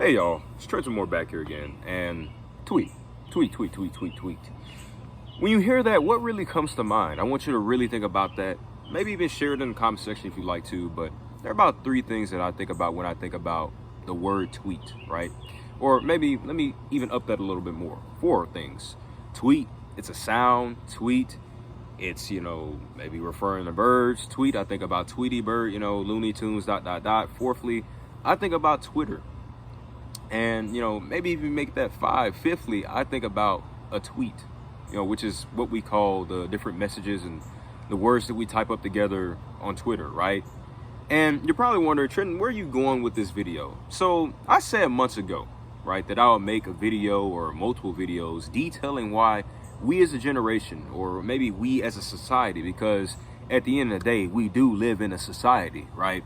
Hey y'all, it's Trent Moore back here again, and tweet. When you hear that, what really comes to mind? I want you to really think about that. Maybe even share it in the comment section if you'd like to, but there are about 3 things that I think about when I think about the word tweet, right? Or maybe, let me even up that a little bit more. 4 things. Tweet, it's a sound. Tweet, it's, maybe referring to birds. Tweet, I think about Tweety Bird, Looney Tunes, ... Fourthly, I think about Twitter. And, maybe if you make that 5. Fifthly, I think about a tweet, which is what we call the different messages and the words that we type up together on Twitter, right? And you're probably wondering, Trenton, where are you going with this video? So I said months ago, right, that I'll make a video or multiple videos detailing why we as a generation, or maybe we as a society, because at the end of the day, we do live in a society, right?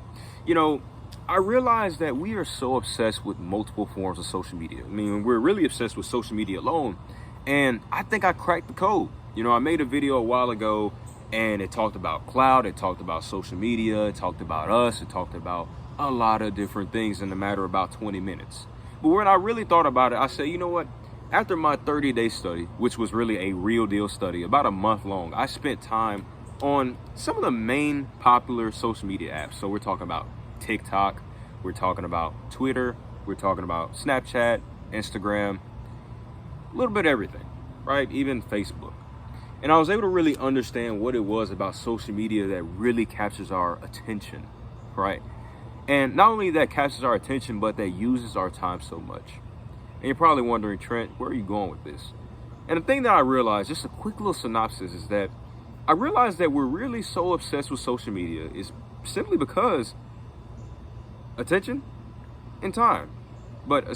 I realized that we are so obsessed with multiple forms of social media. I mean, we're really obsessed with social media alone. And I think I cracked the code. I made a video a while ago and it talked about cloud. It talked about social media. It talked about us. It talked about a lot of different things in a matter of about 20 minutes. But when I really thought about it, I said, you know what? After my 30-day study, which was really a real deal study, about a month long, I spent time on some of the main popular social media apps. So we're talking about TikTok, we're talking about Twitter, we're talking about Snapchat, Instagram, a little bit of everything, right? Even Facebook. And I was able to really understand what it was about social media that really captures our attention, right? And not only that captures our attention, but that uses our time so much. And you're probably wondering, Trent, where are you going with this? And the thing that I realized, just a quick little synopsis, is that I realized that we're really so obsessed with social media is simply because attention and time. But a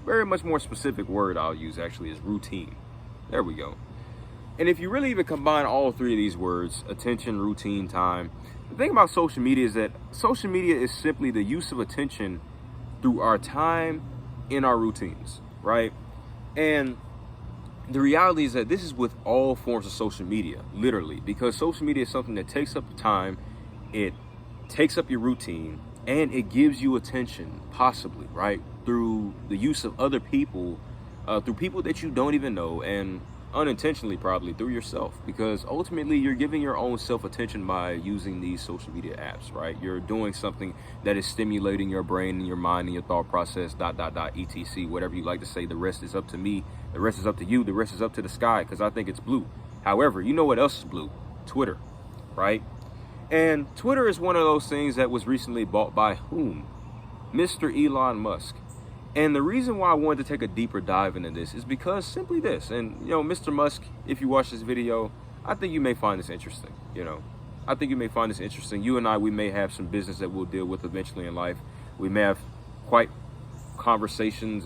very much more specific word I'll use actually is routine. There we go. And if you really even combine all 3 of these words, attention, routine, time, the thing about social media is that social media is simply the use of attention through our time in our routines, right? And the reality is that this is with all forms of social media, literally, because social media is something that takes up time, it takes up your routine, and it gives you attention, possibly, right? Through the use of other people, through people that you don't even know, and unintentionally probably through yourself, because ultimately you're giving your own self attention by using these social media apps, right? You're doing something that is stimulating your brain and your mind and your thought process, ... etc. Whatever you like to say. The rest is up to me. The rest is up to you. The rest is up to the sky, because I think it's blue. However, you know what else is blue? Twitter, right? And Twitter is one of those things that was recently bought by whom? Mr. Elon Musk. And the reason why I wanted to take a deeper dive into this is because simply this. And, Mr. Musk, if you watch this video, I think you may find this interesting. I think you may find this interesting. You and I, we may have some business that we'll deal with eventually in life. We may have quite conversations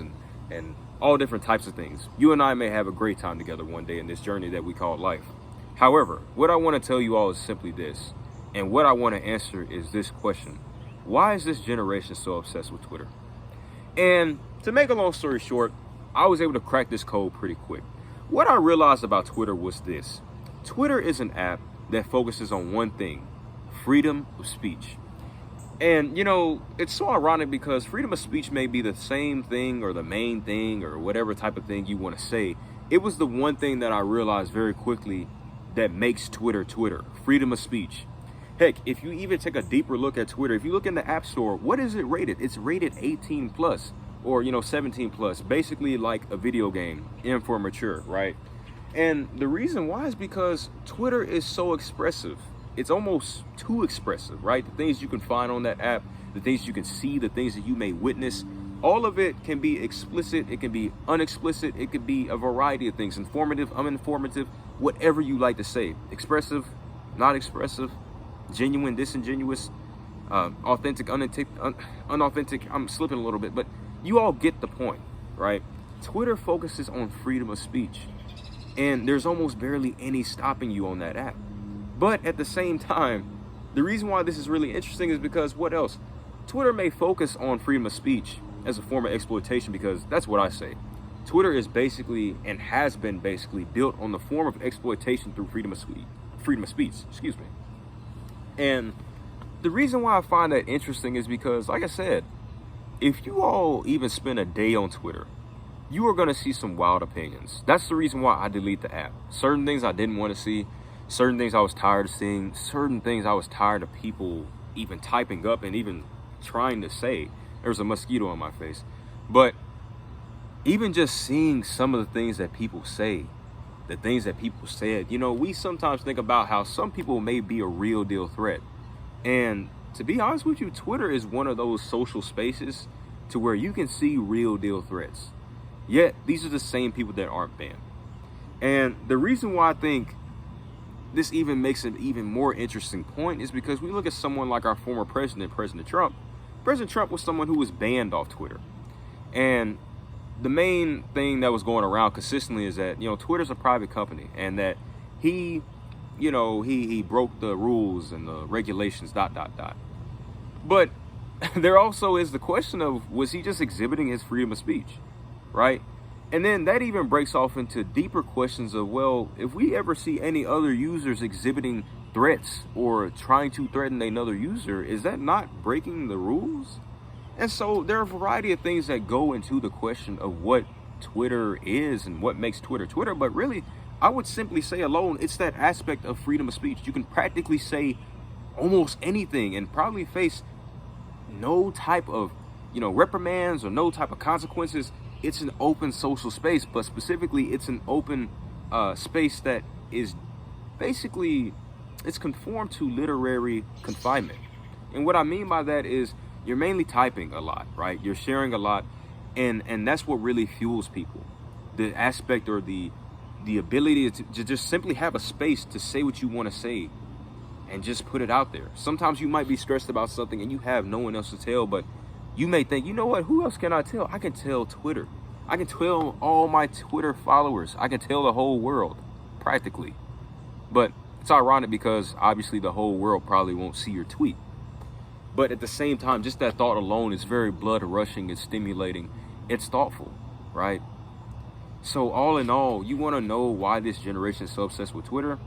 and all different types of things. You and I may have a great time together one day in this journey that we call life. However, what I want to tell you all is simply this. And what I want to answer is this question. Why is this generation so obsessed with Twitter? And to make a long story short, I was able to crack this code pretty quick. What I realized about Twitter was this. Twitter is an app that focuses on one thing: freedom of speech. And, it's so ironic because freedom of speech may be the same thing or the main thing or whatever type of thing you want to say. It was the one thing that I realized very quickly that makes Twitter Twitter: freedom of speech. Heck, if you even take a deeper look at Twitter, if you look in the App Store, what is it rated? It's rated 18 plus or, 17 plus, basically like a video game, and for mature, right? And the reason why is because Twitter is so expressive. It's almost too expressive, right? The things you can find on that app, the things you can see, the things that you may witness, all of it can be explicit. It can be unexplicit. It could be a variety of things: informative, uninformative, whatever you like to say. Expressive, not expressive, genuine, disingenuous, authentic, unauthentic. I'm slipping a little bit, but you all get the point, right? Twitter focuses on freedom of speech, and there's almost barely any stopping you on that app. But at the same time, the reason why this is really interesting is because what else? Twitter may focus on freedom of speech as a form of exploitation, because that's what I say. Twitter is basically, and has been basically, built on the form of exploitation through freedom of speech, excuse me. And the reason why I find that interesting is because, like I said, if you all even spend a day on Twitter, you are going to see some wild opinions. That's the reason why I delete the app. Certain things I didn't want to see, certain things I was tired of seeing, certain things I was tired of people even typing up and even trying to say. There's a mosquito on my face. But even just seeing some of the things that people say, the things that people said, you know, we sometimes think about how some people may be a real deal threat. And to be honest with you, Twitter is one of those social spaces to where you can see real deal threats. Yet, these are the same people that aren't banned. And the reason why I think this even makes an even more interesting point is because we look at someone like our former president, President Trump. President Trump was someone who was banned off Twitter. And the main thing that was going around consistently is that, you know, Twitter's a private company and that he broke the rules and the regulations, ... But there also is the question of, was he just exhibiting his freedom of speech, right? And then that even breaks off into deeper questions of, well, if we ever see any other users exhibiting threats or trying to threaten another user, is that not breaking the rules? And so there are a variety of things that go into the question of what Twitter is and what makes Twitter Twitter. But really, I would simply say alone, it's that aspect of freedom of speech. You can practically say almost anything and probably face no type of, reprimands or no type of consequences. It's an open social space, but specifically it's an open space that is basically, it's conformed to literary confinement. And what I mean by that is you're mainly typing a lot, right? You're sharing a lot, and that's what really fuels people. The aspect or the ability to just simply have a space to say what you want to say and just put it out there. Sometimes you might be stressed about something and you have no one else to tell, but you may think, you know what, who else can I tell? I can tell Twitter. I can tell all my Twitter followers. I can tell the whole world, practically. But it's ironic because obviously the whole world probably won't see your tweet. But at the same time, just that thought alone is very blood rushing and stimulating. It's thoughtful, right? So all in all, you want to know why this generation is so obsessed with Twitter?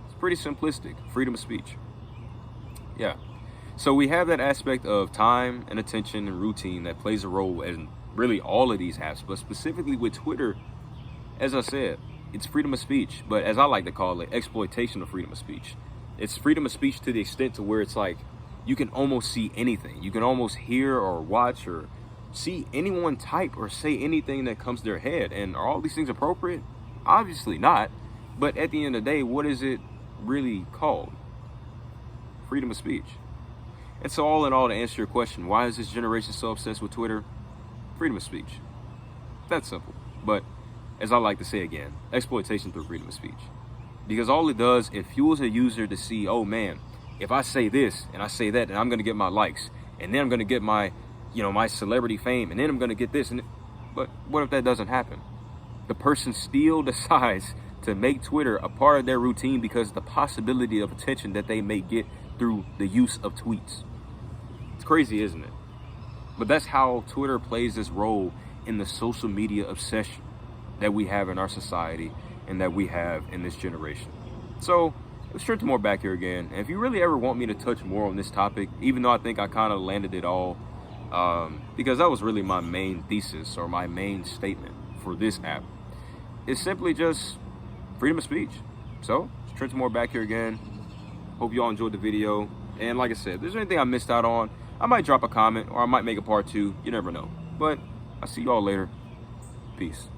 It's pretty simplistic. Freedom of speech. Yeah. So we have that aspect of time and attention and routine that plays a role in really all of these apps, but specifically with Twitter, as I said, it's freedom of speech, but as I like to call it, exploitation of freedom of speech. It's freedom of speech to the extent to where it's like, you can almost see anything. You can almost hear or watch or see anyone type or say anything that comes to their head. And are all these things appropriate? Obviously not. But at the end of the day, what is it really called? Freedom of speech. And so all in all, to answer your question, why is this generation so obsessed with Twitter? Freedom of speech. That's simple. But as I like to say again, exploitation through freedom of speech. Because all it does, it fuels a user to see, oh man, if I say this and I say that, then I'm going to get my likes, and then I'm going to get my, my celebrity fame, and then I'm going to get this. But what if that doesn't happen? The person still decides to make Twitter a part of their routine because of the possibility of attention that they may get through the use of tweets. It's crazy, isn't it? But that's how Twitter plays this role in the social media obsession that we have in our society and that we have in this generation. So let's turn to more back here again. And if you really ever want me to touch more on this topic, even though I think I kind of landed it all, because that was really my main thesis or my main statement for this app, it's simply just freedom of speech. So let's turn to more back here again. Hope you all enjoyed the video. And like I said, if there's anything I missed out on, I might drop a comment or I might make a part 2. You never know. But I'll see you all later. Peace.